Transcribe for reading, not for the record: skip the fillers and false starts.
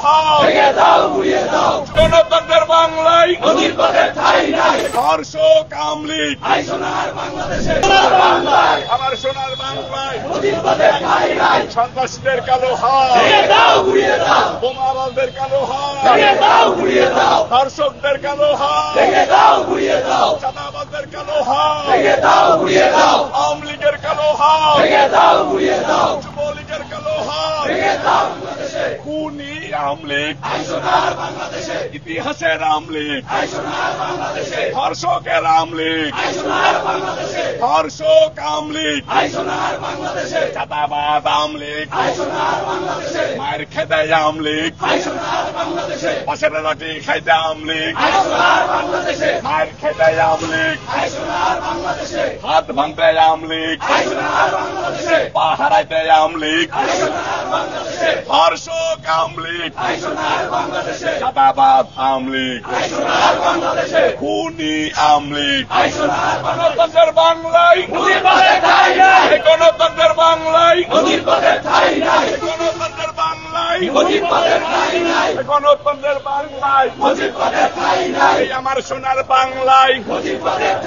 হাত ভেঙে দাও গুড়িয়ে দাও গণতন্ত্রের বাংলায় নদীর পথে ঠাই নাই ধর্ষক আমলিগ আই সোনার বাংলাদেশে সোনার বাংলায় আমার সোনার বাংলায় নদীর পথে ঠাই নাই সন্ত্রাসীদের কালো হাত ভেঙে দাও গুড়িয়ে দাও বোমাবাজদের কালো হাত ভেঙে দাও গুড়িয়ে দাও ধর্ষকদের কালো হাত ভেঙে দাও গুড়িয়ে দাও চাঁদাবাজদের কালো হাত ভেঙে দাও গুড়িয়ে দাও আওয়ামী লীগের কালো হাত ভেঙে দাও গুড়িয়ে দাও যুবলীগের কালো হাত ভেঙে দাও বাংলাদেশে খুনি আওয়ামী লীগ আই সোনার বাংলাদেশে ইতিহাসের আওয়ামী লীগ আই সোনার বাংলাদেশে ধর্ষকের আওয়ামী লীগ আই সোনার বাংলাদেশে ধর্ষক আওয়ামী লীগ আই সোনার বাংলাদেশে চাঁদাবাজ আওয়ামী লীগ আই সোনার বাংলাদেশে মায়ের খেতে আওয়ামী লীগ আই সোনার বাংলাদেশে পাশের রটি খাইতে আওয়ামী লীগ আই সোনার বাংলাদেশে মায়ের খেতে আওয়ামী লীগ আই সোনার বাংলাদেশে হাত ভাঙতে আওয়ামী লীগ আই সোনার বাংলাদেশে পা হারাইতে আওয়ামী লীগ আই সোনার বাংলাদেশে ধর্ষক আওয়ামী লীগ আই সোনার বাংলাদেশে চাঁদাবাজ আওয়ামী লীগ আই সোনার বাংলাদেশে খুনি আওয়ামী লীগ আই সোনার গণতন্ত্রের বাংলায় নদীর পথে ঠাই নাই গণতন্ত্রের বাংলায় নদীর পথে ঠাই নাই গণতন্ত্রের বাংলায় নদীর পথে ঠাই নাই গণতন্ত্রের বাংলায় নদীর পথে ঠাই নাই এই আমার সোনার বাংলায় নদীর পথে